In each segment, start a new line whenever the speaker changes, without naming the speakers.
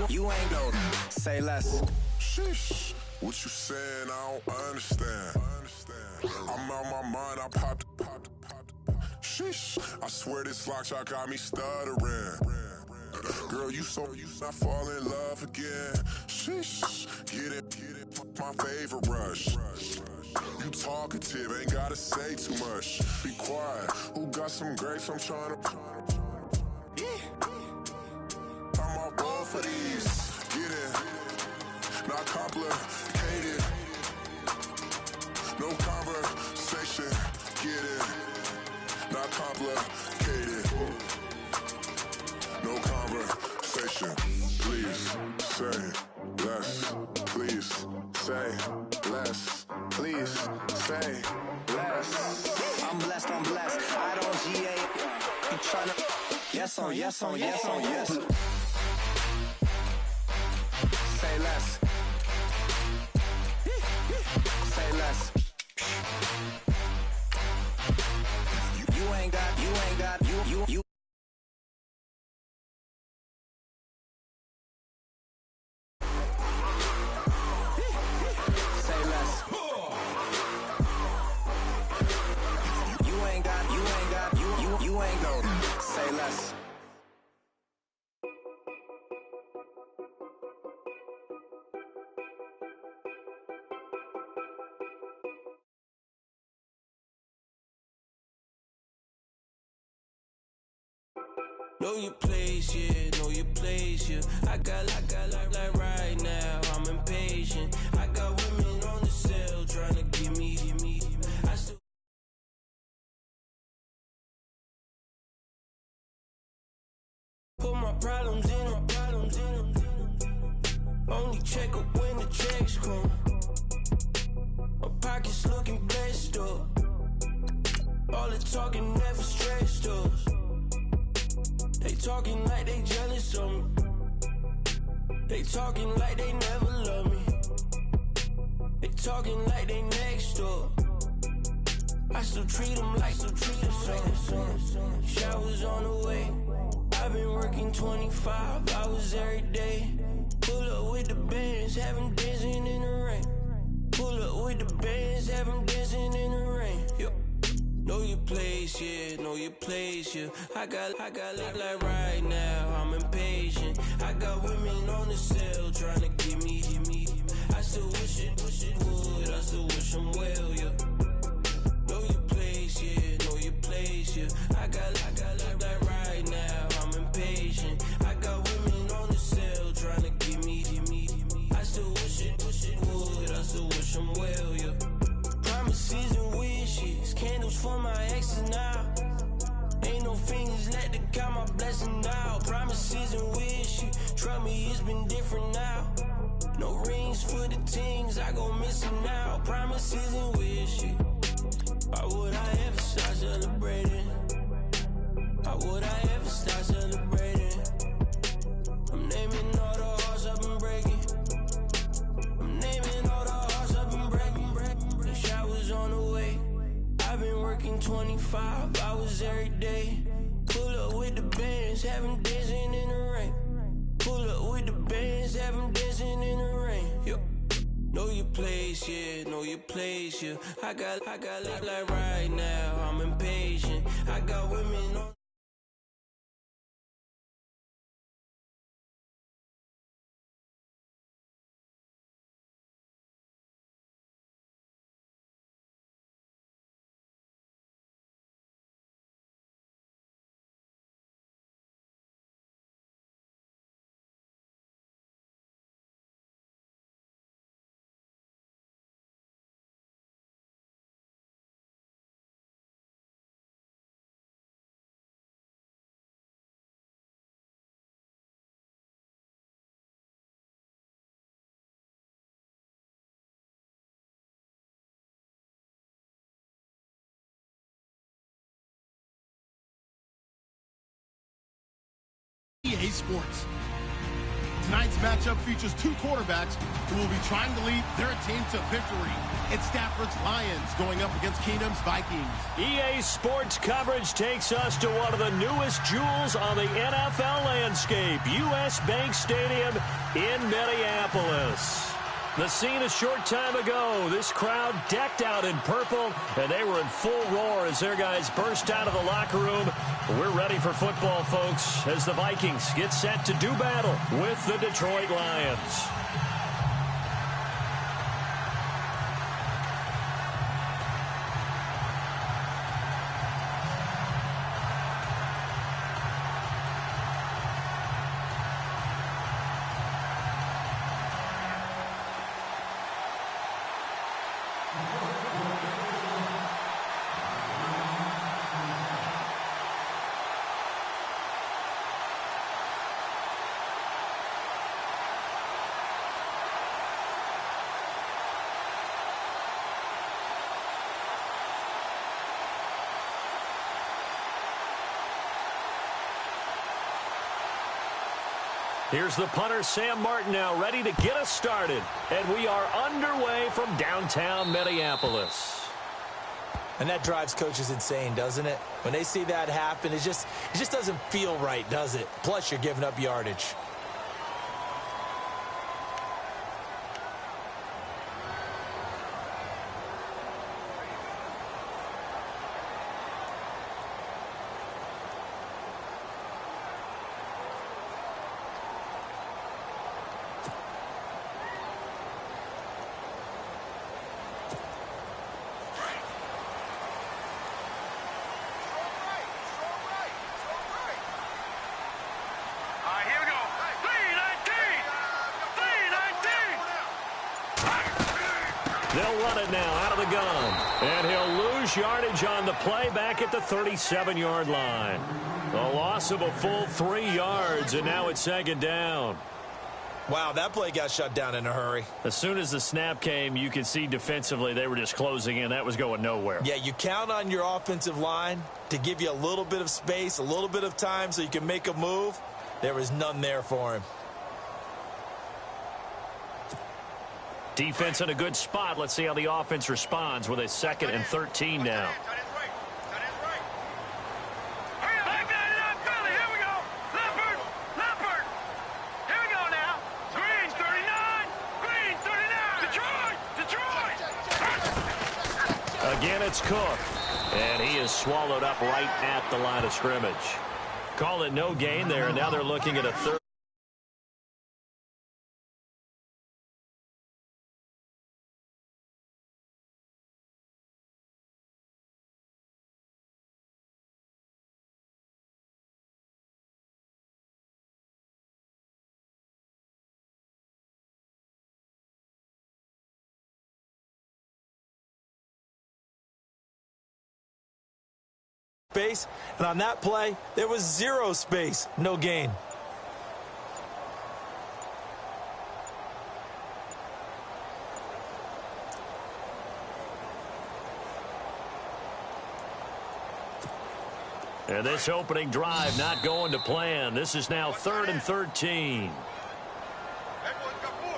You ain't go. Say less.
Sheesh. What you saying? I don't understand. I'm out my mind. I popped. Sheesh. I swear this lock shot got me stuttering. Girl, you not fall in love again. Sheesh. Get it. My favorite rush. You talkative, ain't gotta say too much. Be quiet. Who got some grapes? I'm trying to. I'm all board for these. Get in. Not complicated. No conversation. Get in. Not complicated. No conversation. Please say less. Please say less. Please say less.
I'm blessed. I don't GA. You tryna. Yes on yes. Say less. Say less. You ain't got. You. Say less. You ain't got. You ain't go. Say less.
Know your place, yeah, know your place, yeah. I got like right now, I'm impatient. I got women on the cell trying to give me. I still put my problems in. Only check up when the checks come. My pockets looking blessed up. All the talking never stressed us. They talking like they jealous of me. They talking like they never love me. They talking like they next door. I still treat them like so. Showers on the way. I've been working 25 hours every day. Pull up with the bands, have them dancing in the rain. Pull up with the bands, have them dancing in the rain. Yo. Know your place, yeah, know your place, yeah. I got like right now, I'm impatient. I got women on the cell trying to give me. I still wish it would, I still wish them well, yeah. Know your place, yeah, know your place, yeah. I got like right now, I'm impatient. I got women on the cell trying to give me. I still wish it would, I still wish them well, yeah. Promises and wishes, candles for my exes now. Ain't no fingers let to count my blessing now. Promises and wishes, trust me, it's been different now. No rings for the things I go missing now. Promises and wishes. Why would I ever start celebrating? Why would I ever start celebrating? I'm naming all the hearts I've been breaking. I'm naming all the hearts I've been breaking. The showers on the way. I've been working 25 hours every day. Pull up with the bands, have them dancing in the rain. Pull up with the bands, have them dancing in the rain. Yo. Know your place, yeah, know your place, yeah. I got like right now, I'm impatient. I got women on.
EA Sports. Tonight's matchup features two quarterbacks who will be trying to lead their team to victory. It's Stafford's Lions going up against Keenum's Vikings.
EA Sports coverage takes us to one of the newest jewels on the NFL landscape, US Bank Stadium in Minneapolis. The scene a short time ago, this crowd decked out in purple, and they were in full roar as their guys burst out of the locker room. We're ready for football, folks, as the Vikings get set to do battle with the Detroit Lions. Here's the punter, Sam Martin, now ready to get us started. And we are underway from downtown Minneapolis.
And that drives coaches insane, doesn't it? When they see that happen, it just doesn't feel right, does it? Plus, you're giving up yardage.
They'll run it now out of the gun. And he'll lose yardage on the play back at the 37-yard line. A loss of a full 3 yards, and now it's second down.
Wow, that play got shut down in a hurry.
As soon as the snap came, you could see defensively they were just closing in. That was going nowhere.
Yeah, you count on your offensive line to give you a little bit of space, a little bit of time so you can make a move. There was none there for him.
Defense in a good spot. Let's see how the offense responds with a 2nd and 13 now. Again, it's Cook. And he is swallowed up right at the line of scrimmage. Call it no gain there, and now they're looking at a third.
Space, and on that play, there was 0 space, no gain.
And this opening drive not going to plan. This is now 3rd and 13.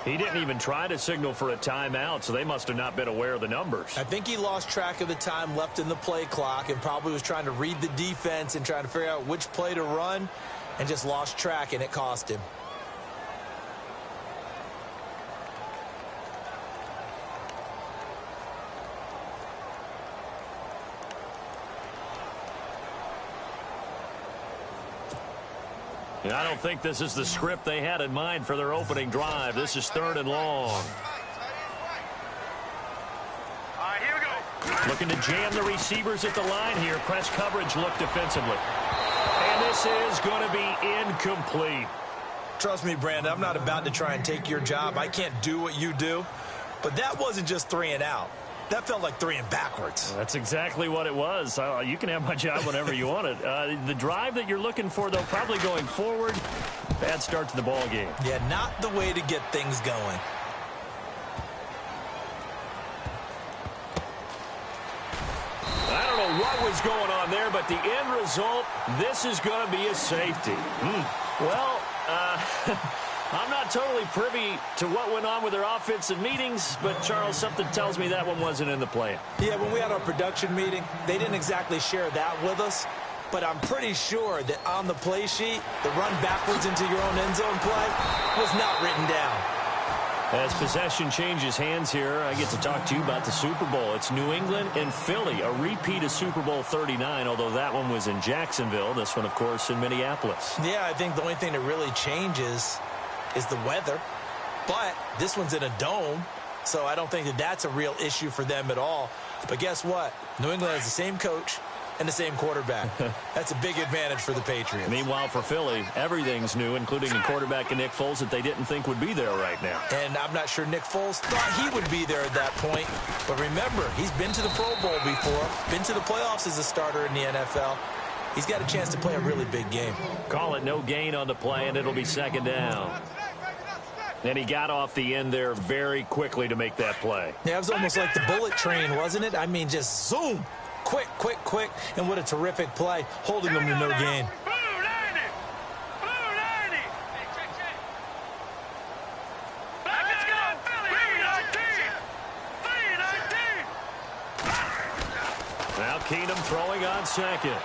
He didn't even try to signal for a timeout, so they must have not been aware of the numbers.
I think he lost track of the time left in the play clock and probably was trying to read the defense and trying to figure out which play to run and just lost track, and it cost him.
I don't think this is the script they had in mind for their opening drive. This is 3rd and long.
Here we go.
Looking to jam the receivers at the line here. Press coverage look defensively. And this is going to be incomplete.
Trust me, Brandon, I'm not about to try and take your job. I can't do what you do. But that wasn't just 3 and out. That felt like 3 and backwards.
That's exactly what it was. You can have my job whenever you want it. The drive that you're looking for, though, probably going forward. Bad start to the ball game.
Yeah, not the way to get things going.
I don't know what was going on there, but the end result, this is going to be a safety. Well, I'm not totally privy to what went on with their offensive meetings, but, Charles, something tells me that one wasn't in the plan.
Yeah, when we had our production meeting, they didn't exactly share that with us, but I'm pretty sure that on the play sheet, the run backwards into your own end zone play was not written down.
As possession changes hands here, I get to talk to you about the Super Bowl. It's New England and Philly, a repeat of Super Bowl 39, although that one was in Jacksonville. This one, of course, in Minneapolis.
Yeah, I think the only thing that really changes is the weather. But this one's in a dome, so I don't think that that's a real issue for them at all. But guess what? New England has the same coach and the same quarterback. That's a big advantage for the Patriots.
Meanwhile, for Philly, everything's new, including the quarterback and Nick Foles that they didn't think would be there right now.
And I'm not sure Nick Foles thought he would be there at that point. But remember, he's been to the Pro Bowl before, been to the playoffs as a starter in the NFL. He's got a chance to play a really big game.
Call it no gain on the play, and it'll be second down. And he got off the end there very quickly to make that play.
Yeah, it was almost like the bullet train, wasn't it? I mean, just zoom. Quick, quick, quick. And what a terrific play, holding them to no gain.
Now Keenum throwing on second.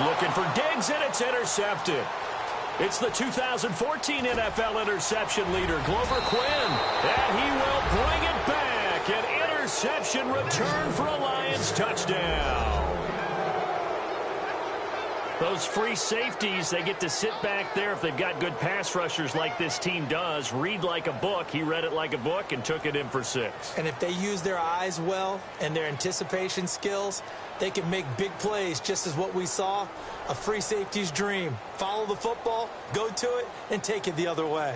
Looking for Diggs, and it's intercepted. It's the 2014 NFL interception leader, Glover Quinn. And he will bring it back. An interception return for a Lions touchdown. Those free safeties, they get to sit back there if they've got good pass rushers like this team does. Read like a book. He read it like a book and took it in for 6.
And if they use their eyes well and their anticipation skills, they can make big plays, just as what we saw. A free safety's dream. Follow the football, go to it, and take it the other way.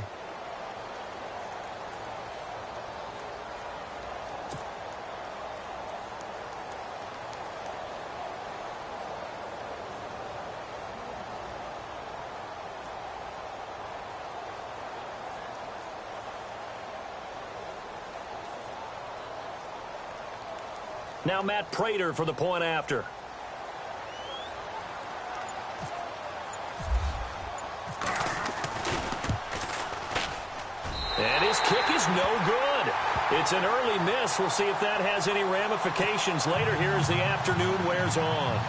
Now Matt Prater for the point after. And his kick is no good. It's an early miss. We'll see if that has any ramifications later here as the afternoon wears on.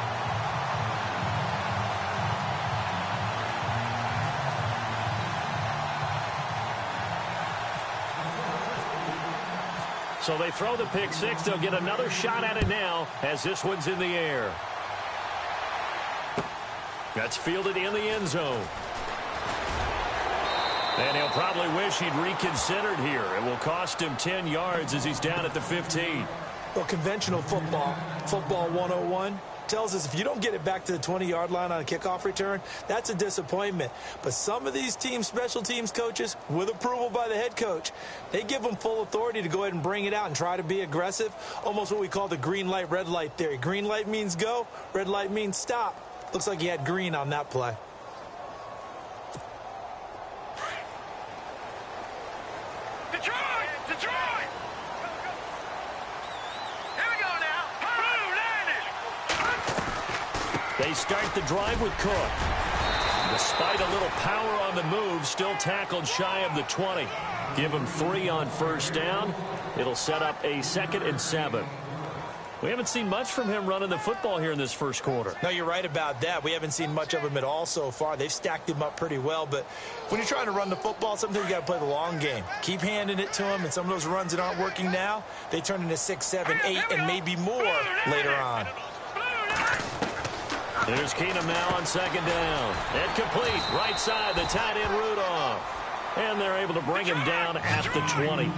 So they throw the pick 6. They'll get another shot at it now as this one's in the air. That's fielded in the end zone. And he'll probably wish he'd reconsidered here. It will cost him 10 yards as he's down at the 15.
Well, conventional football 101, tells us if you don't get it back to the 20-yard line on a kickoff return, that's a disappointment. But some of these teams, special teams coaches, with approval by the head coach, they give them full authority to go ahead and bring it out and try to be aggressive, almost what we call the green light, red light theory. Green light means go, red light means stop. Looks like he had green on that play.
Detroit! Here we go now.
They start the drive with Cook. Despite a little power on the move, still tackled shy of the 20. Give him 3 on first down. It'll set up a 2nd and 7. We haven't seen much from him running the football here in this first quarter.
No, you're right about that. We haven't seen much of him at all so far. They've stacked him up pretty well, but when you're trying to run the football, sometimes you got to play the long game. Keep handing it to him, and some of those runs that aren't working now, they turn into 6, 7, 8, and maybe more later on.
There's Keenum now on 2nd down. And complete, right side, the tight end Rudolph. And they're able to bring him down at the 20.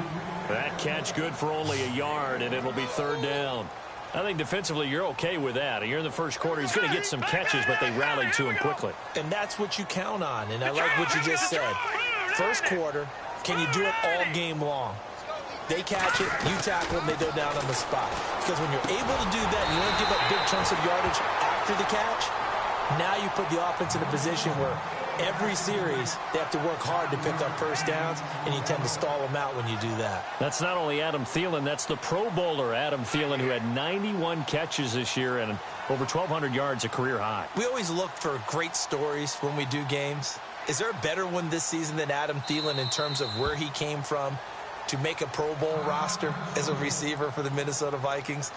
That catch good for only a yard, and it'll be 3rd down. I think defensively you're okay with that. You're in the first quarter. He's going to get some catches, but they rallied to him quickly.
And that's what you count on, and I like what you just said. First quarter, can you do it all game long? They catch it, you tackle them, they go down on the spot. Because when you're able to do that and you don't give up big chunks of yardage after the catch, now you put the offense in a position where every series they have to work hard to pick up first downs, and you tend to stall them out when you do that.
That's not only Adam Thielen, that's the Pro Bowler Adam Thielen, who had 91 catches this year and over 1,200 yards, a career high.
We always look for great stories when we do games. Is there a better one this season than Adam Thielen in terms of where he came from to make a Pro Bowl roster as a receiver for the Minnesota Vikings?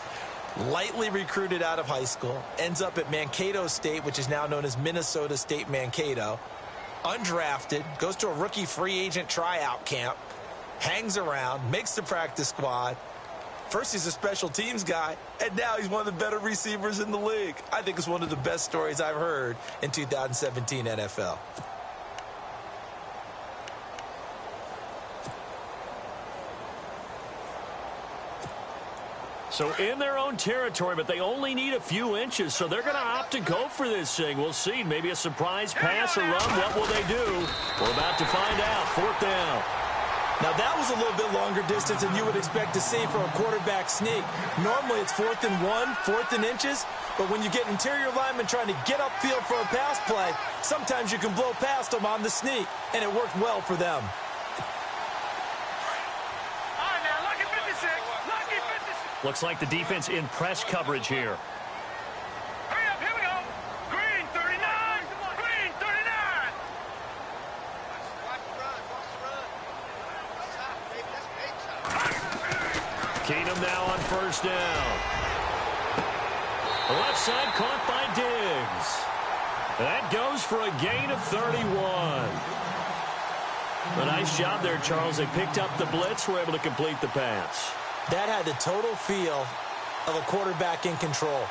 Lightly recruited out of high school, ends up at Mankato State, which is now known as Minnesota State Mankato. Undrafted, goes to a rookie free agent tryout camp, hangs around, makes the practice squad. First, he's a special teams guy, and now he's one of the better receivers in the league. I think it's one of the best stories I've heard in 2017 NFL.
So in their own territory, but they only need a few inches, so they're going to opt to go for this thing. We'll see. Maybe a surprise pass or run. What will they do? We're about to find out. 4th down.
Now, that was a little bit longer distance than you would expect to see for a quarterback sneak. Normally, it's 4th and 1, 4th and inches, but when you get interior linemen trying to get upfield for a pass play, sometimes you can blow past them on the sneak, and it worked well for them.
Looks like the defense in press coverage here.
Hurry up, here we go. Green 39. Green 39.
Keenum now on 1st down. The left side caught by Diggs. That goes for a gain of 31. A nice job there, Charles. They picked up the blitz, were able to complete the pass.
That had the total feel of a quarterback in control.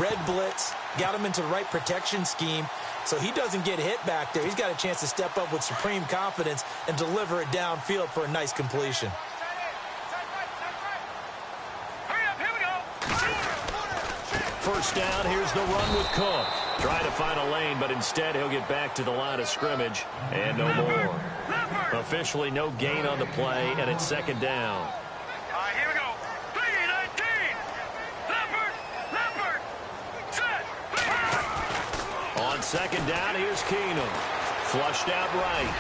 Red blitz, got him into the right protection scheme, so he doesn't get hit back there. He's got a chance to step up with supreme confidence and deliver it downfield for a nice completion.
Hurry up, here we go.
1st down, here's the run with Cook. Trying to find a lane, but instead he'll get back to the line of scrimmage, and no more. Officially no gain on the play, and it's 2nd down.
Here we go. 3-19. Leopard. Set.
On 2nd down, here's Keenum. Flushed out right.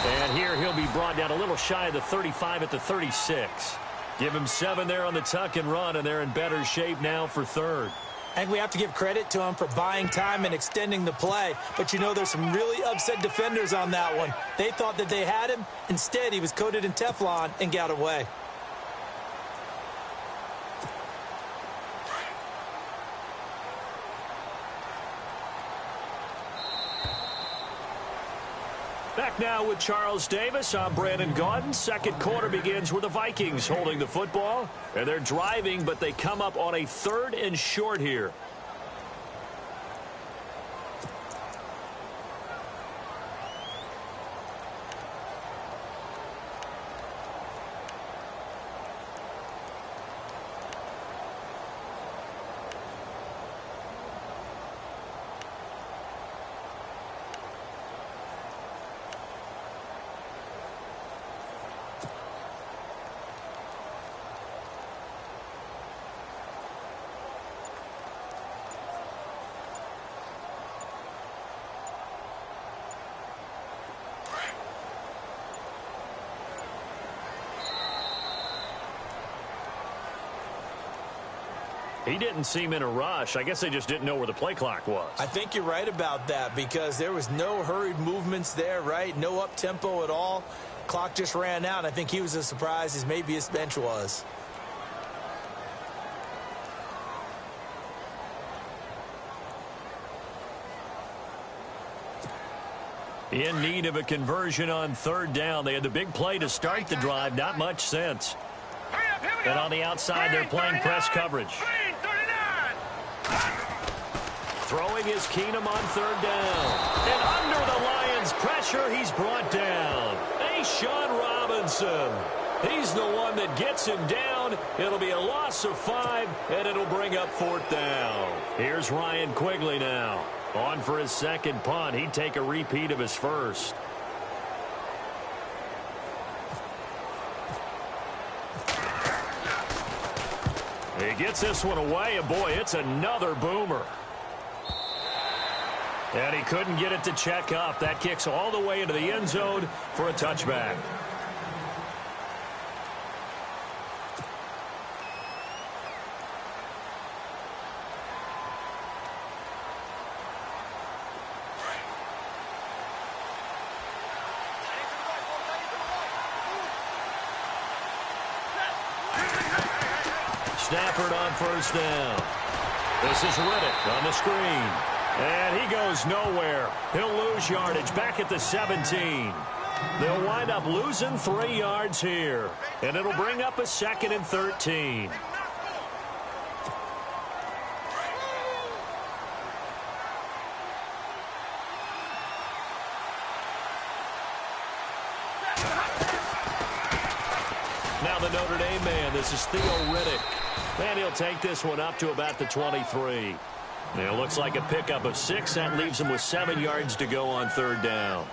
And here he'll be brought down a little shy of the 35 at the 36. Give him 7 there on the tuck and run, and they're in better shape now for 3rd.
I think we have to give credit to him for buying time and extending the play. But, you know, there's some really upset defenders on that one. They thought that they had him. Instead, he was coated in Teflon and got away.
Back now with Charles Davis. I'm Brandon Gaudin. 2nd quarter begins with the Vikings holding the football. And they're driving, but they come up on a 3rd and short here. He didn't seem in a rush. I guess they just didn't know where the play clock was.
I think you're right about that because there was no hurried movements there, right? No up-tempo at all. Clock just ran out. I think he was as surprised as maybe his bench was.
In need of a conversion on 3rd down. They had the big play to start the drive. Not much sense.
Hurry up, here we go.
And on the outside, they're playing press coverage.
Green 39.
Throwing is Keenum on 3rd down. And under the Lions' pressure, he's brought down. Sean Robinson. He's the one that gets him down. It'll be a loss of 5, and it'll bring up 4th down. Here's Ryan Quigley now. On for his 2nd punt. He'd take a repeat of his 1st. He gets this one away, and boy, it's another boomer. And he couldn't get it to check up. That kicks all the way into the end zone for a touchback. Stafford on first down. This is Riddick on the screen. And he goes nowhere. He'll lose yardage back at the 17. They'll wind up losing 3 yards here. And it'll bring up a 2nd and 13. Now the Notre Dame man, this is Theo Riddick. And he'll take this one up to about the 23. And it looks like a pickup of 6. That leaves him with 7 yards to go on 3rd down.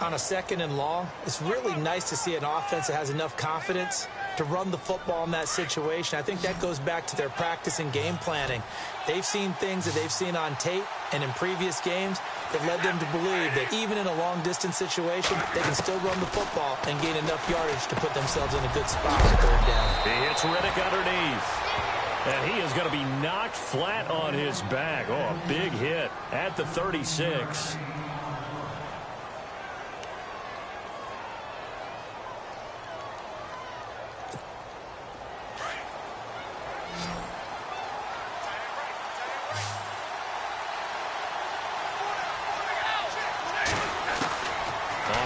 On a 2nd and long, it's really nice to see an offense that has enough confidence to run the football in that situation. I think that goes back to their practice and game planning. They've seen things that they've seen on tape and in previous games that led them to believe that even in a long-distance situation, they can still run the football and gain enough yardage to put themselves in a good spot on 3rd down.
He hits Riddick underneath. And he is going to be knocked flat on his back. Oh, a big hit at the 36.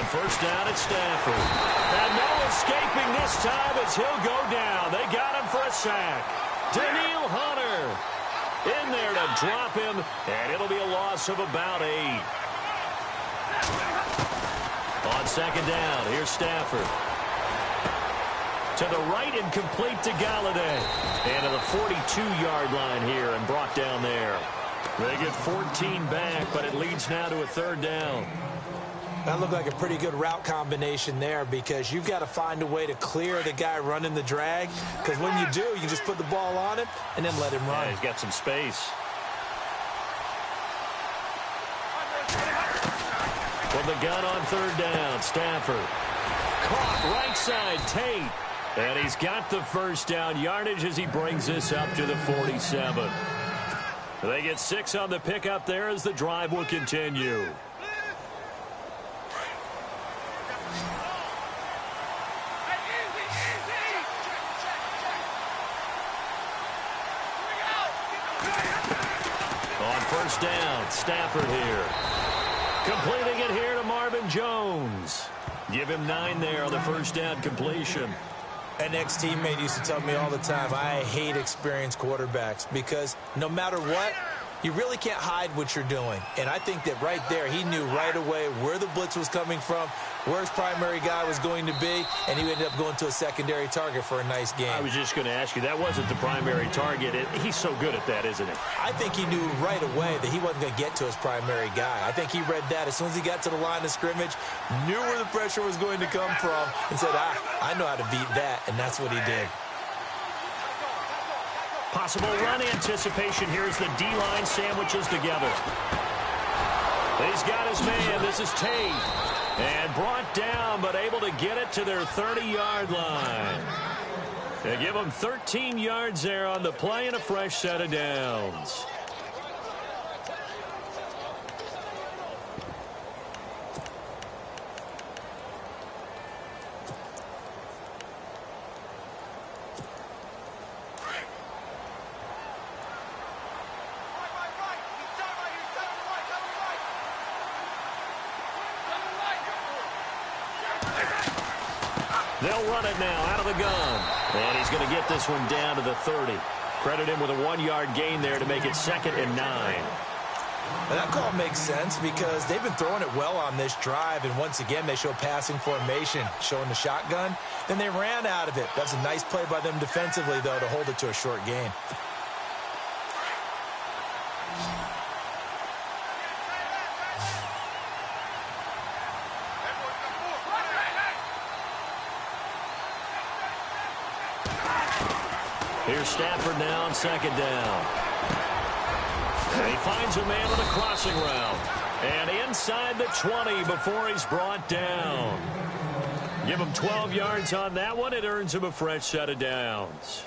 First down at Stafford. And no escaping this time as he'll go down. They got him for a sack. Daniil Hunter in there to drop him, and it'll be a loss of about 8. On 2nd down, here's Stafford. To the right and complete to Galladay. And to the 42-yard line here and brought down there. They get 14 back, but it leads now to a 3rd down.
That looked like a pretty good route combination there because you've got to find a way to clear the guy running the drag, because when you do, you just put the ball on him and then let him run.
Yeah, he's got some space. With the gun on 3rd down, Stafford. Caught right side, Tate. And he's got the first down yardage as he brings this up to the 47. They get 6 on the pickup there as the drive will continue. First down, Stafford here. Completing it here to Marvin Jones. Give him 9 there on the first down completion.
An ex-teammate used to tell me all the time, I hate experienced quarterbacks because no matter what, you really can't hide what you're doing. And I think that right there, he knew right away where the blitz was coming from, where his primary guy was going to be, and he ended up going to a secondary target for a nice game.
I was just going to ask you, that wasn't the primary target. He's so good at that, isn't he?
I think he knew right away that he wasn't going to get to his primary guy. I think he read that as soon as he got to the line of scrimmage, knew where the pressure was going to come from, and said, I know how to beat that, and that's what he did.
Possible run anticipation here as the D-line sandwiches together. He's got his man. This is Tate. And brought down, but able to get it to their 30-yard line. They give him 13 yards there on the play and a fresh set of downs. They'll run it now out of the gun. And he's going to get this one down to the 30. Credit him with a 1-yard gain there to make it 2nd and 9.
And that call makes sense because they've been throwing it well on this drive. And once again, they show passing formation, showing the shotgun. Then they ran out of it. That's a nice play by them defensively, though, to hold it to a short gain.
Here's Stafford now on 2nd down. And he finds a man on a crossing route. And inside the 20 before he's brought down. Give him 12 yards on that one. It earns him a fresh set of downs.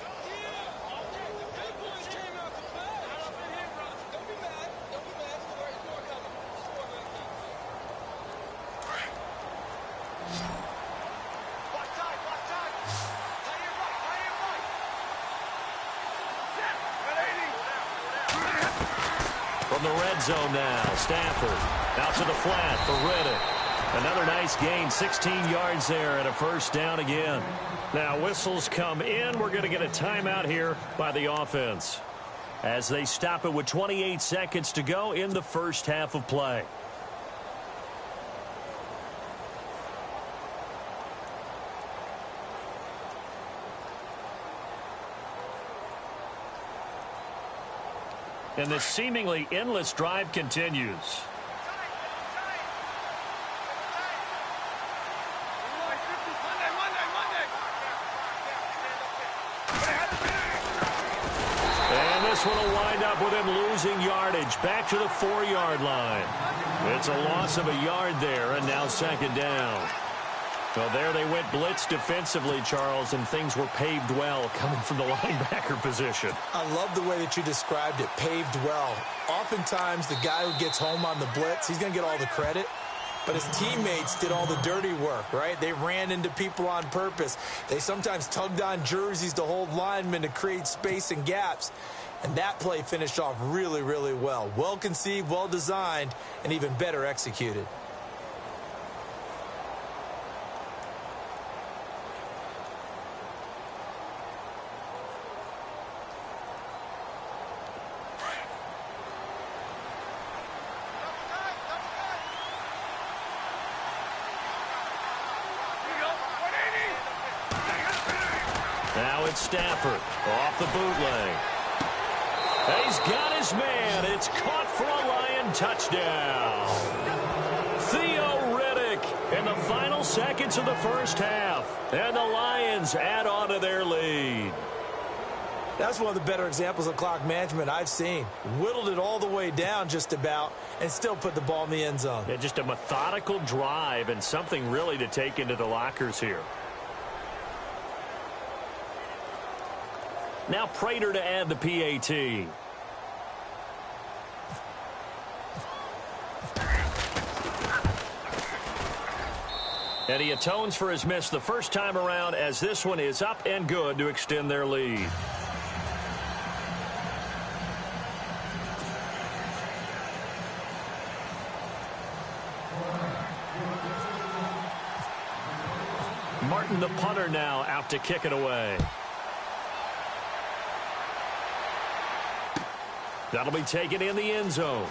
red zone now. Stafford out to the flat for Riddick. Another nice gain, 16 yards there and a first down again. Now whistles come in. We're going to get a timeout here by the offense as they stop it with 28 seconds to go in the first half of play. And this seemingly endless drive continues. And this one will wind up with him losing yardage back to the 4-yard line. It's a loss of a yard there, and now second down. So there they went blitz defensively, Charles, and things were paved well coming from the linebacker position.
I love the way that you described it, paved well. Oftentimes, the guy who gets home on the blitz, he's going to get all the credit, but his teammates did all the dirty work, right? They ran into people on purpose. They sometimes tugged on jerseys to hold linemen to create space and gaps. And that play finished off really, really well. Well conceived, well designed, and even better executed.
Now it's Stafford off the bootleg. He's got his man. It's caught for a Lion touchdown. Theo Riddick in the final seconds of the first half. And the Lions add on to their lead.
That's one of the better examples of clock management I've seen. Whittled it all the way down just about and still put the ball in the end zone.
Yeah, just a methodical drive and something really to take into the lockers here. Now Prater to add the PAT. And he atones for his miss the first time around as this one is up and good to extend their lead. Martin, the punter, now out to kick it away. That'll be taken in the end zone.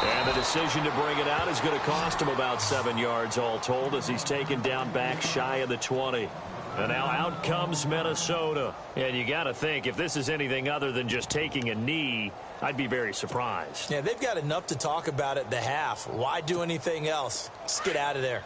And the decision to bring it out is going to cost him about 7 yards all told as he's taken down back shy of the 20. And now out comes Minnesota. And you got to think, if this is anything other than just taking a knee, I'd be very surprised.
Yeah, they've got enough to talk about at the half. Why do anything else? Just get out of there.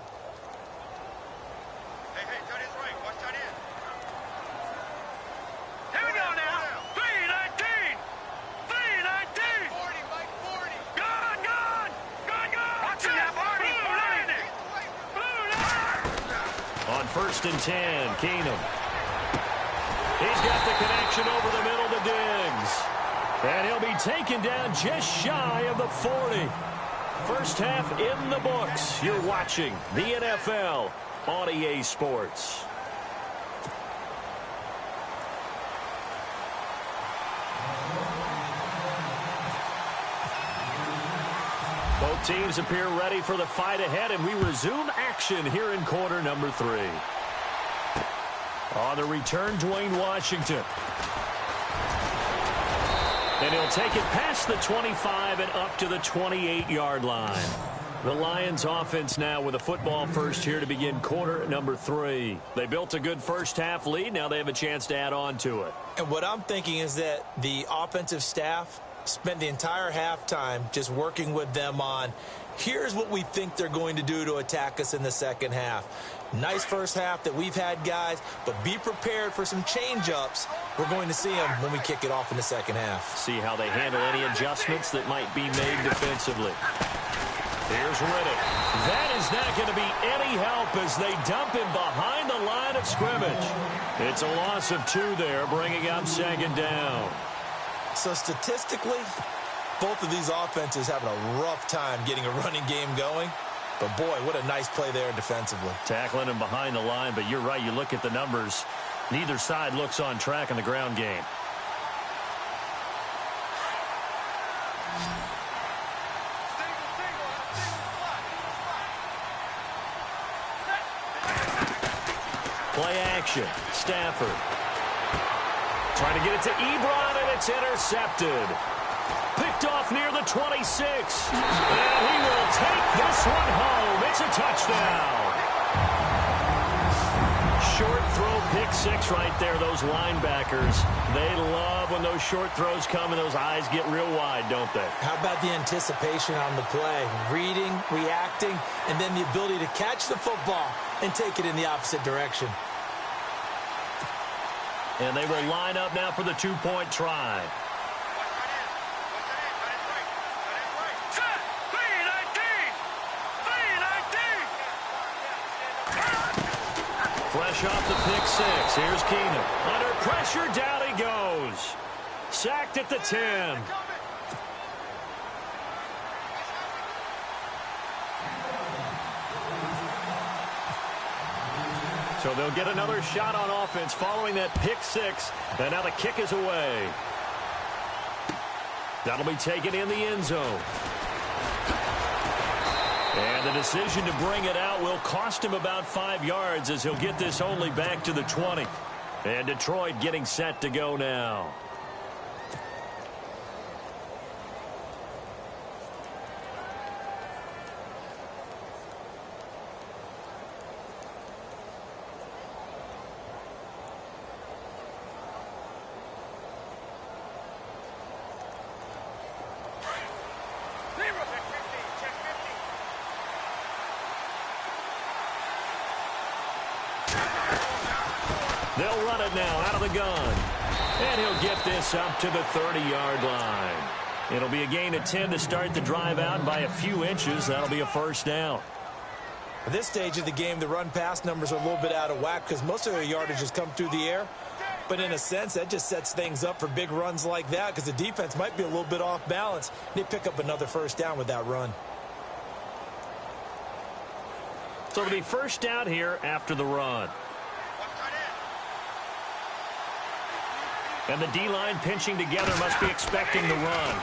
First and 10, Keenum. He's got the connection over the middle to Diggs. And he'll be taken down just shy of the 40. First half in the books. You're watching the NFL on EA Sports. Both teams appear ready for the fight ahead, and we resume action here in quarter number 3. On the return, Dwayne Washington. And he'll take it past the 25 and up to the 28-yard line. The Lions offense now with a football first here to begin quarter number 3. They built a good first half lead. Now they have a chance to add on to it.
And what I'm thinking is that the offensive staff spent the entire halftime just working with them on, here's what we think they're going to do to attack us in the second half. Nice first half that we've had, guys, but be prepared for some change-ups. We're going to see them when we kick it off in the second half.
See how they handle any adjustments that might be made defensively. Here's Riddick. That is not going to be any help as they dump him behind the line of scrimmage. It's a loss of 2 there, bringing up second down.
So statistically, both of these offenses having a rough time getting a running game going. But, boy, what a nice play there defensively.
Tackling him behind the line, but you're right. You look at the numbers. Neither side looks on track in the ground game. Play action. Stafford. Trying to get it to Ebron, and it's intercepted. Picked off near the 26. And he will take this one home. It's a touchdown. Short throw, pick six right there, those linebackers. They love when those short throws come and those eyes get real wide, don't they?
How about the anticipation on the play? Reading, reacting, and then the ability to catch the football and take it in the opposite direction.
And they will line up now for the two-point try. Fresh off the pick six. Here's Keenum. Under pressure, down he goes. Sacked at the 10. So they'll get another shot on offense following that pick six. And now the kick is away. That'll be taken in the end zone. And the decision to bring it out will cost him about 5 yards as he'll get this only back to the 20. And Detroit getting set to go now. They'll run it now out of the gun. And he'll get this up to the 30-yard line. It'll be a gain of 10 to start the drive out by a few inches. That'll be a first down.
At this stage of the game, the run-pass numbers are a little bit out of whack because most of their yardage has come through the air. But in a sense, that just sets things up for big runs like that because the defense might be a little bit off balance. They pick up another first down with that run.
So it'll be first down here after the run. And the D-line pinching together must be expecting the run.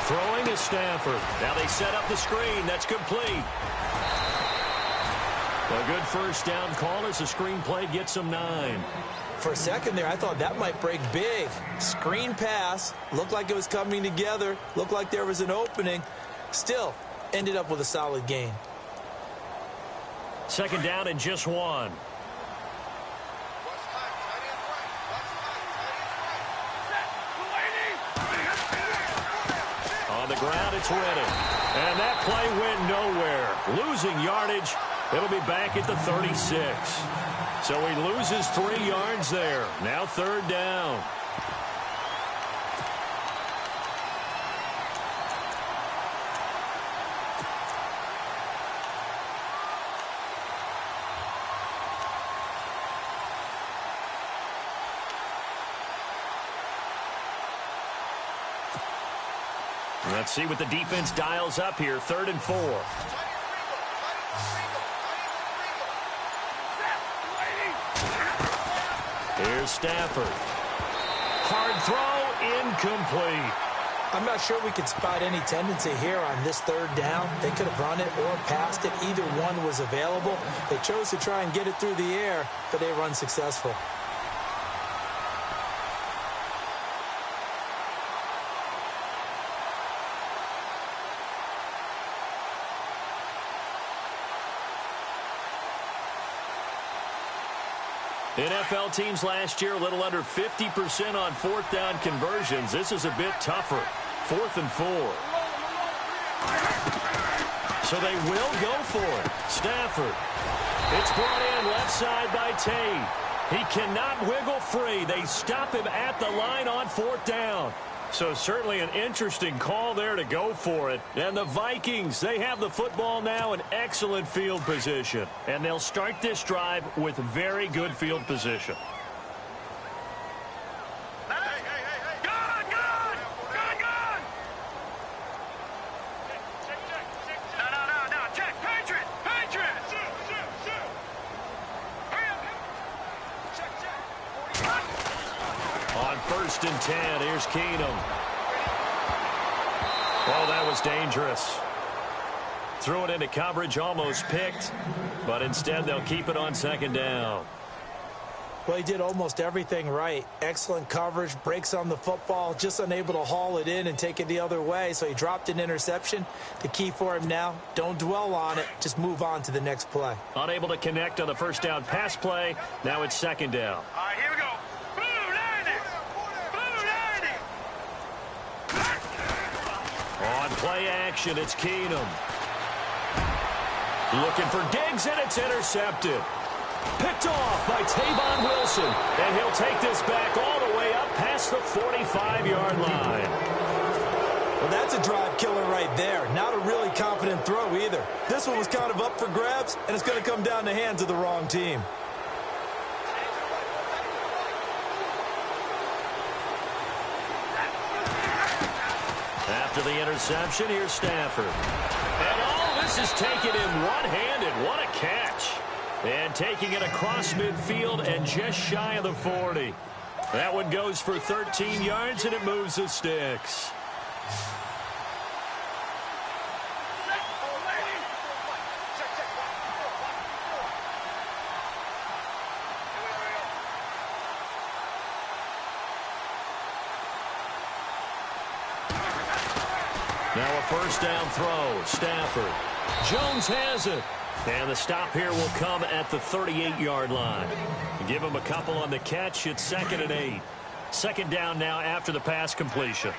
Throwing is Stafford. Now they set up the screen. That's complete. A good first down call as the screen play gets them 9.
For a second there, I thought that might break big. Screen pass. Looked like it was coming together. Looked like there was an opening. Still, ended up with a solid gain.
Second down and just 1. On the ground, it's Reddick. And that play went nowhere. Losing yardage. It'll be back at the 36. So he loses 3 yards there. Now third down. Let's see what the defense dials up here. 3rd and 4. Here's Stafford. Hard throw, incomplete.
I'm not sure we could spot any tendency here on this third down. They could have run it or passed it. Either one was available. They chose to try and get it through the air, but they run successful.
NFL teams last year a little under 50% on 4th down conversions. This is a bit tougher. 4th and 4. So they will go for it. Stafford. It's brought in left side by Tate. He cannot wiggle free. They stop him at the line on 4th down. So certainly an interesting call there to go for it. And the Vikings, they have the football now in excellent field position. And they'll start this drive with very good field position. On 1st and 10, here's Keenum. Oh, that was dangerous. Threw it into coverage, almost picked, but instead they'll keep it on 2nd down.
Well, he did almost everything right. Excellent coverage, breaks on the football, just unable to haul it in and take it the other way, so he dropped an interception. The key for him now, don't dwell on it, just move on to the next play.
Unable to connect on the first down pass play. Now it's second down.
All right, here we go. Blue 90. Blue 90.
On play action, it's Keenum. Looking for Diggs, and it's intercepted. Picked off by Tavon Wilson, and he'll take this back all the way up past the 45-yard line.
Well, that's a drive killer right there. Not a really confident throw either. This one was kind of up for grabs, and it's going to come down the hands of the wrong team.
After the interception, here's Stafford. And all this is taken in one-handed. What a catch. And taking it across midfield and just shy of the 40. That one goes for 13 yards, and it moves the sticks. Now a first down throw. Stafford. Jones has it. And the stop here will come at the 38-yard line. Give him a couple on the catch. It's 2nd and 8. Second down now after the pass completion.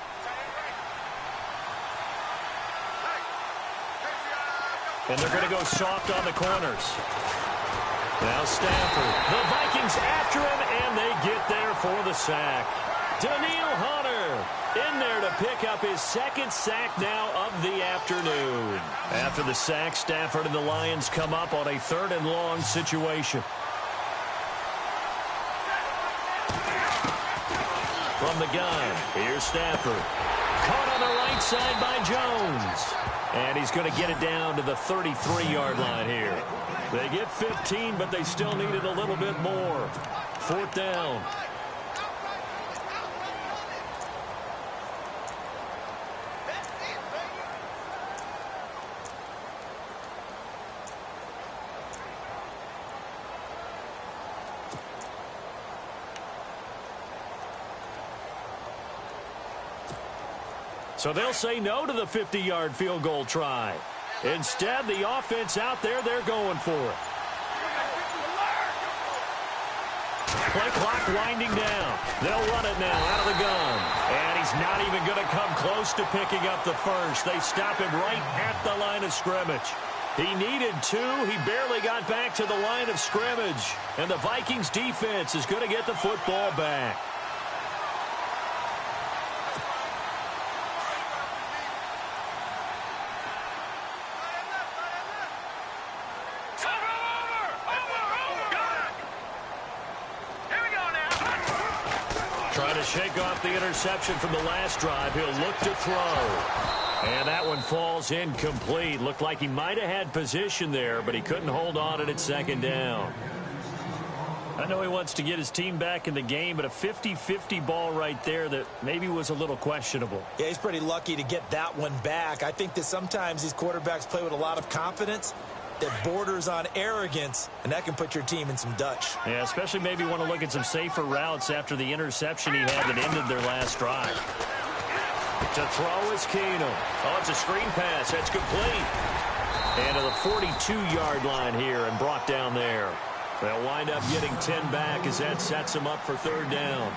And they're going to go soft on the corners. Now Stafford. The Vikings after him, and they get there for the sack. Daniil Hunter in there to pick up his second sack now of the afternoon. After the sack, Stafford and the Lions come up on a 3rd and long situation. From the gun, here's Stafford. Caught on the right side by Jones. And he's going to get it down to the 33-yard line here. They get 15, but they still needed a little bit more. 4th down. So they'll say no to the 50-yard field goal try. Instead, the offense out there, they're going for it. Play clock winding down. They'll run it now out of the gun. And he's not even going to come close to picking up the first. They stop him right at the line of scrimmage. He needed 2. He barely got back to the line of scrimmage. And the Vikings defense is going to get the football back. Trying to shake off the interception from the last drive. He'll look to throw. And that one falls incomplete. Looked like he might have had position there, but he couldn't hold on at 2nd down. I know he wants to get his team back in the game, but a 50-50 ball right there that maybe was a little questionable.
Yeah, he's pretty lucky to get that one back. I think that sometimes these quarterbacks play with a lot of confidence that borders on arrogance, and that can put your team in some Dutch.
Yeah, especially maybe want to look at some safer routes after the interception he had that ended their last drive. To throw is Keenum. Oh, it's a screen pass. That's complete. And to the 42-yard line here and brought down there. They'll wind up getting 10 back as that sets them up for 3rd down.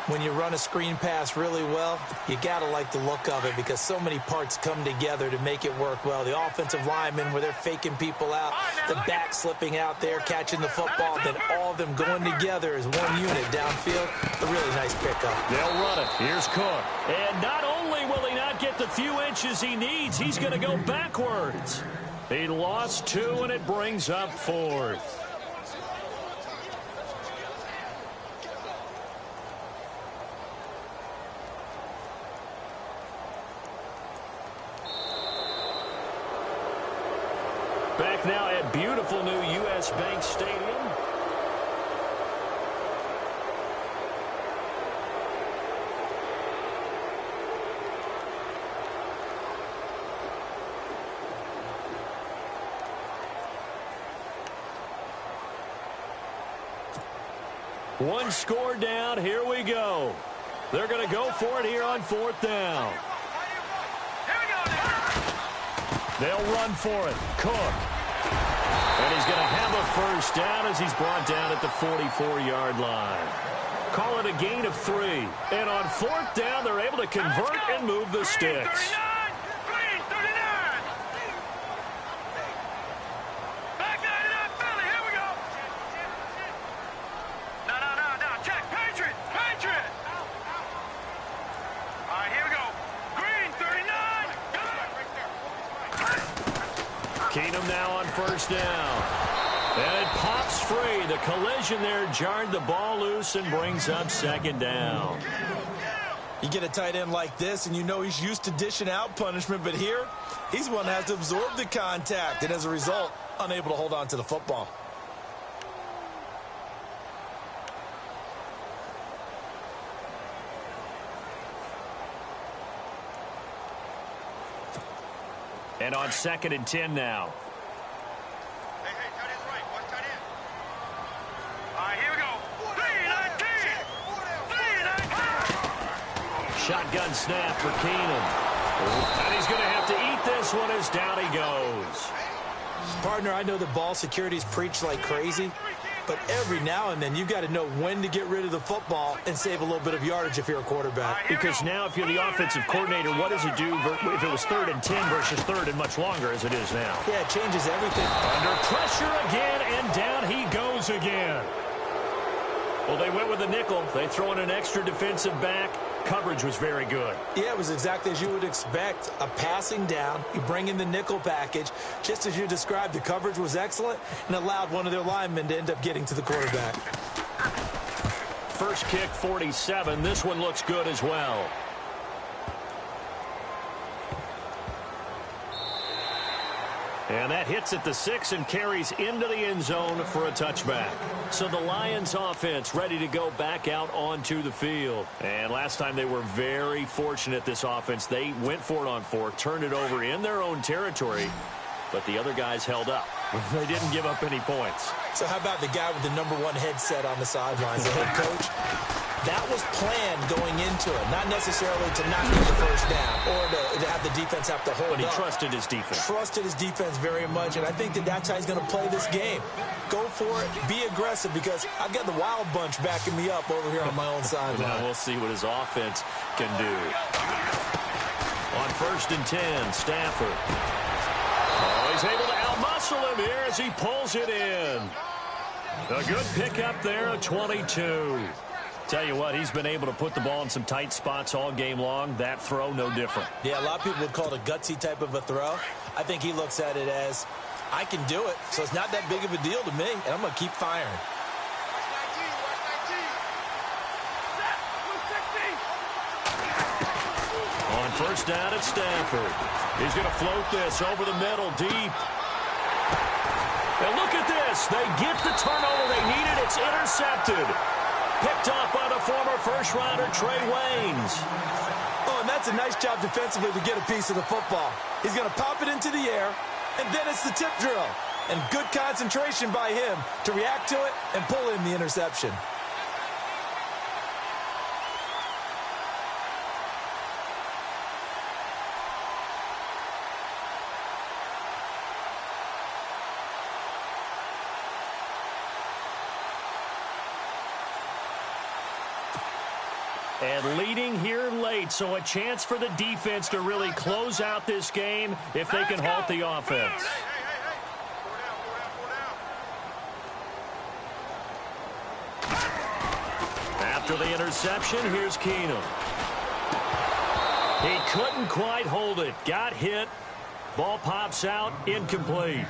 When you run a screen pass really well, you got to like the look of it because so many parts come together to make it work well. The offensive linemen where they're faking people out, the back slipping out there, catching the football, then all of them going together as one unit downfield. A really nice pickup.
They'll run it. Here's Cook. And not only will he not get the few inches he needs, he's going to go backwards. He lost 2, and it brings up 4th. Back now at beautiful new U.S. Bank Stadium. One score down. Here we go. They're going to go for it here on 4th down. They'll run for it. Cook. And he's going to have a first down as he's brought down at the 44-yard line. Call it a gain of 3. And on 4th down, they're able to convert and move the sticks. Keenum now on 1st down. And it pops free. The collision there jarred the ball loose and brings up 2nd down.
You get a tight end like this, and you know he's used to dishing out punishment, but here, he's one that has to absorb the contact, and as a result, unable to hold on to the football.
And on 2nd and 10 now.
Hey, tight end right. Watch tight end. All right, here we go. 3-19.
Shotgun snap for Keenum. And he's going to have to eat this one as down he goes.
Partner, I know the ball security's preached like crazy, but every now and then you've got to know when to get rid of the football and save a little bit of yardage if you're a quarterback.
Because now if you're the offensive coordinator, what does it do if it was 3rd and 10 versus 3rd and much longer as it is now?
Yeah, it changes everything.
Under pressure again, and down he goes again. Well, they went with the nickel. They throw in an extra defensive back. Coverage was very good.
Yeah, it was exactly as you would expect. A passing down. You bring in the nickel package. Just as you described, the coverage was excellent and allowed one of their linemen to end up getting to the quarterback.
First kick, 47. This one looks good as well. And that hits at the 6 and carries into the end zone for a touchback. So the Lions offense ready to go back out onto the field. And last time they were very fortunate, this offense. They went for it on 4th, turned it over in their own territory, but the other guys held up. They didn't give up any points.
So how about the guy with the #1 headset on the sidelines, the head coach? That was planned going into it, not necessarily to not get the first down or to have the defense have to hold up.
But he trusted his defense.
Trusted his defense very much, and I think that's how he's going to play this game. Go for it, be aggressive, because I've got the wild bunch backing me up over here on my own sideline.
Now we'll see what his offense can do. On 1st and 10, Stafford. Oh, he's able to outmuscle him here as he pulls it in. A good pickup there at 22. Tell you what, he's been able to put the ball in some tight spots all game long. That throw, no different.
Yeah, a lot of people would call it a gutsy type of a throw. I think he looks at it as, I can do it, so it's not that big of a deal to me, and I'm going to keep firing.
On 1st down at Stafford. He's going to float this over the middle, deep. And look at this. They get the turnover they needed. It's intercepted. Picked off by the former first-rounder Trey Waynes.
Oh, and that's a nice job defensively to get a piece of the football. He's going to pop it into the air, and then it's the tip drill. And good concentration by him to react to it and pull in the interception.
And leading here late, so a chance for the defense to really close out this game if they can halt the offense. After the interception, here's Keenum. He couldn't quite hold it. Got hit. Ball pops out. Incomplete.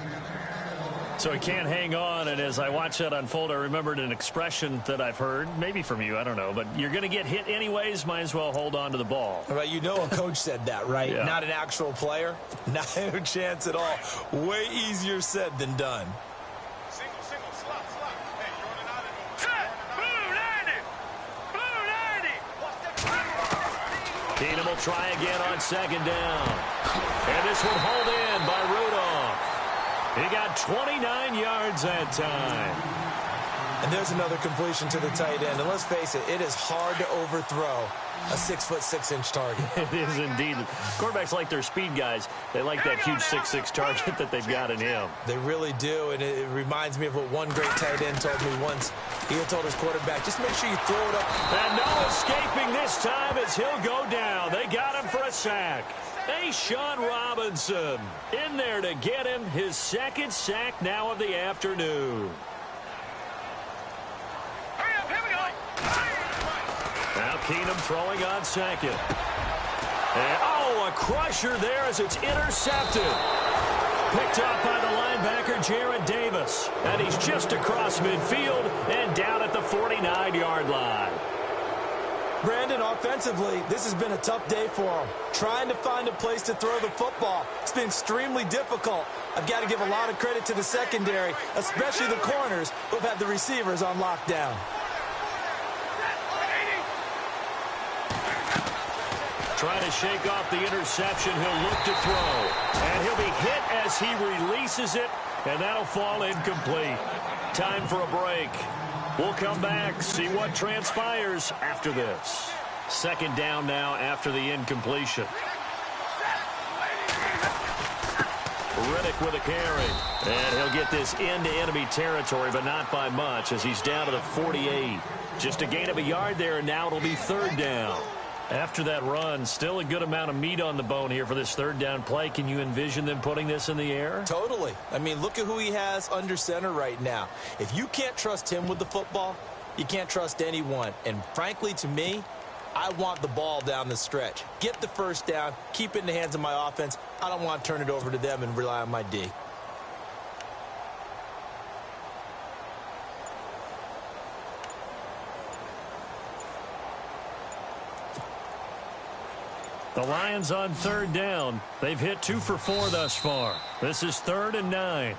So he can't hang on, and as I watch that unfold, I remembered an expression that I've heard, maybe from you, I don't know, but you're going to get hit anyways, might as well hold on to the ball.
Right, you know a coach said that, right?
Yeah.
Not an actual player. Not a chance at all. Way easier said than done.
Single, slot. Hey, you're running out of it. Set! Blue 90!
Keenum will try again on 2nd down. And this one hauled in by Rudolph. He got 29 yards that time.
And there's another completion to the tight end. And let's face it, it is hard to overthrow a 6'6" target.
It is indeed. Quarterbacks like their speed guys. They like that huge 6'6" target that they've got in him.
They really do, and it reminds me of what one great tight end told me once. He had told his quarterback, just make sure you throw it up.
And no escaping this time as he'll go down. They got him for a sack. Sean Robinson in there to get him his second sack now of the afternoon.
Hurry up, here we go.
Now Keenum throwing on second. And, a crusher there as it's intercepted. Picked up by the linebacker, Jared Davis. And he's just across midfield and down at the 49-yard line.
Brandon, offensively, this has been a tough day for him. Trying to find a place to throw the football. It's been extremely difficult. I've got to give a lot of credit to the secondary, especially the corners who have had the receivers on lockdown.
Trying to shake off the interception. He'll look to throw. And he'll be hit as he releases it, and that'll fall incomplete. Time for a break. We'll come back, see what transpires after this. Second down now after the incompletion. Riddick with a carry. And he'll get this into enemy territory, but not by much as he's down to the 48. Just a gain of a yard there, and now it'll be third down. After that run, still a good amount of meat on the bone here for this third down play. Can you envision them putting this in the air?
Totally. I mean, look at who he has under center right now. If you can't trust him with the football, you can't trust anyone. And frankly, to me, I want the ball down the stretch. Get the first down, keep it in the hands of my offense. I don't want to turn it over to them and rely on my D.
The Lions on third down. They've hit 2 for 4 thus far. This is 3rd and 9.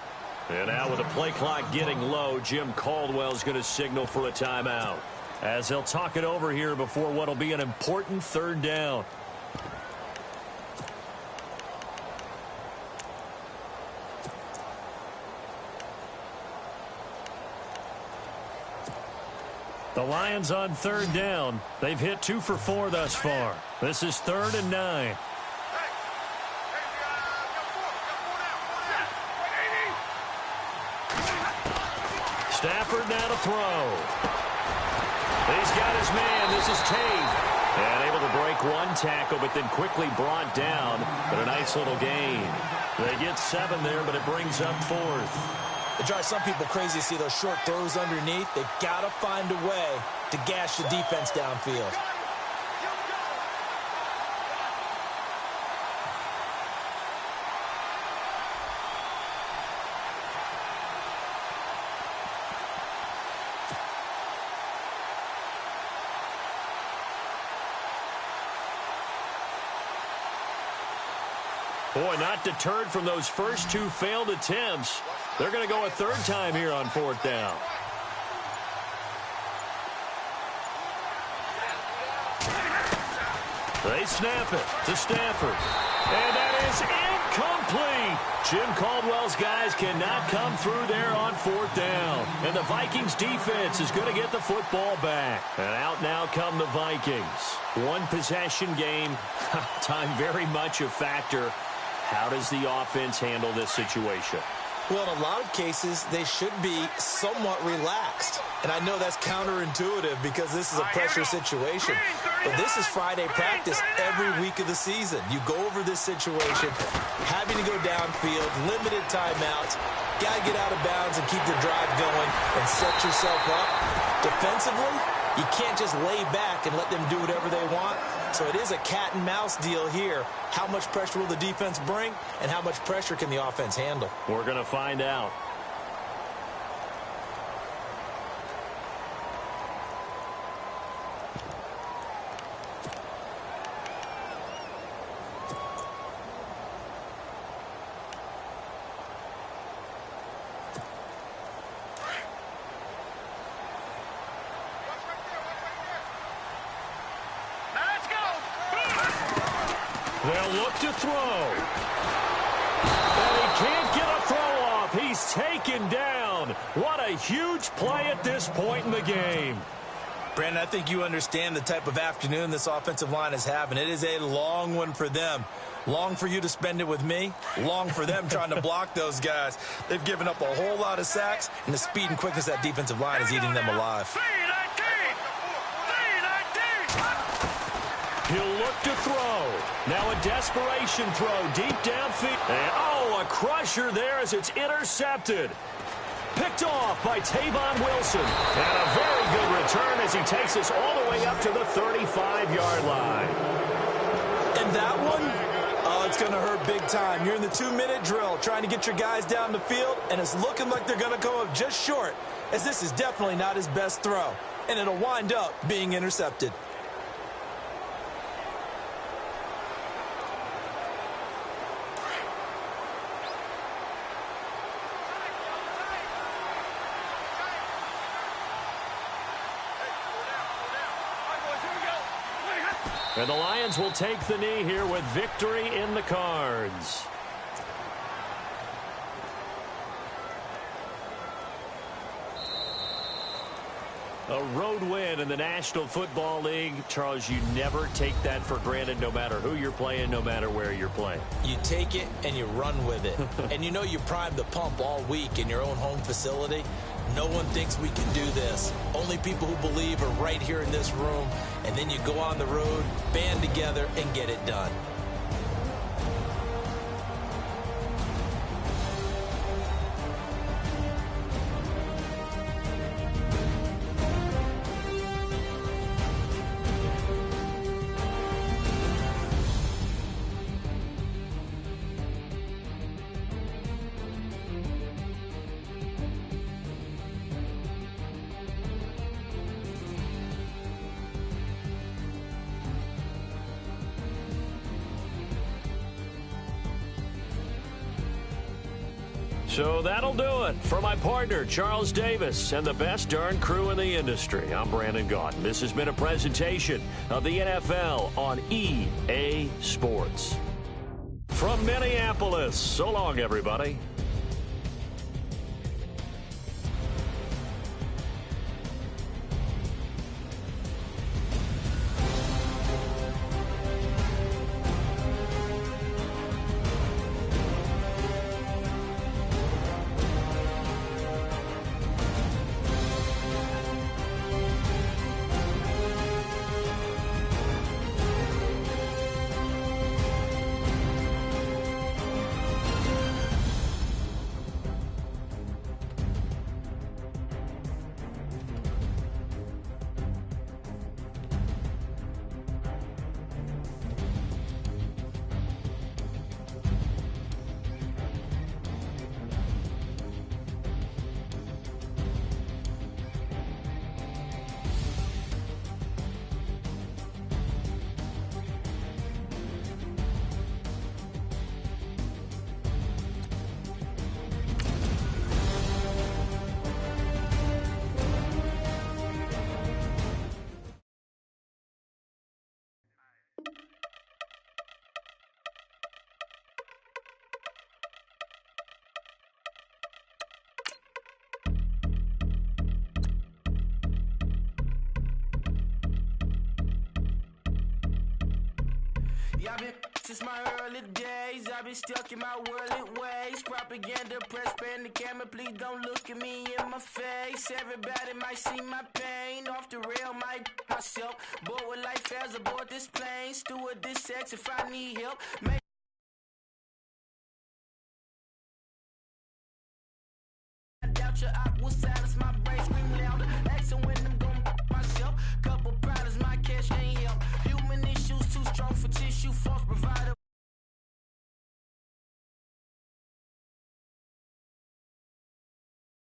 And now with the play clock getting low, Jim Caldwell's going to signal for a timeout, as he'll talk it over here before what will be an important third down. The Lions on third down. They've hit 2 for 4 thus far. This is 3rd and 9. Stafford now to throw. He's got his man. This is Tate. And able to break one tackle, but then quickly brought down. But a nice little gain. They get 7 there, but it brings up 4th.
It drives some people crazy to see those short throws underneath. They've got to find a way to gash the defense downfield.
Boy, not deterred from those first 2 failed attempts. They're going to go a third time here on 4th down. They snap it to Stafford. And that is incomplete. Jim Caldwell's guys cannot come through there on 4th down. And the Vikings defense is going to get the football back. And out now come the Vikings. One possession game. Time very much a factor. How does the offense handle this situation?
Well, in a lot of cases, they should be somewhat relaxed. And I know that's counterintuitive because this is a pressure situation. But this is Friday practice every week of the season. You go over this situation, having to go downfield, limited timeouts, got to get out of bounds and keep the drive going and set yourself up. Defensively, you can't just lay back and let them do whatever they want. So it is a cat and mouse deal here. How much pressure will the defense bring, and how much pressure can the offense handle?
We're going to find out. They'll look to throw. And he can't get a throw off. He's taken down. down. What a huge play at this point in the game.
Brandon, I think you understand the type of afternoon this offensive line is having. It is a long one for them. Long for you to spend it with me. Long for them trying to block those guys. They've given up a whole lot of sacks, and the speed and quickness of that defensive line is eating them alive.
He'll look to throw. Now a desperation throw deep downfield. And, oh, a crusher there as it's intercepted. Picked off by Tavon Wilson. And a very good return as he takes us all the way up to the 35-yard line.
And that one, oh, it's going to hurt big time. You're in the 2-minute drill trying to get your guys down the field, and it's looking like they're going to come up just short, as this is definitely not his best throw. And it'll wind up being intercepted.
And the Lions will take the knee here with victory in the cards. A road win in the National Football League. Charles, you never take that for granted, no matter who you're playing, no matter where you're playing.
You take it and you run with it. And you know you primed the pump all week in your own home facility. No one thinks we can do this. Only people who believe are right here in this room. And then you go on the road, band together, and get it done.
So that'll do it for my partner, Charles Davis, and the best darn crew in the industry. I'm Brandon Gaudin. This has been a presentation of the NFL on EA Sports. From Minneapolis, so long, everybody.
I've been since my early days. I've been stuck in my worldly ways. Propaganda, press, pan the camera. Please don't look at me in my face. Everybody might see my pain. Off the rail, might myself. Bored with life as aboard this plane. Steward this sex if I need help. I doubt your op will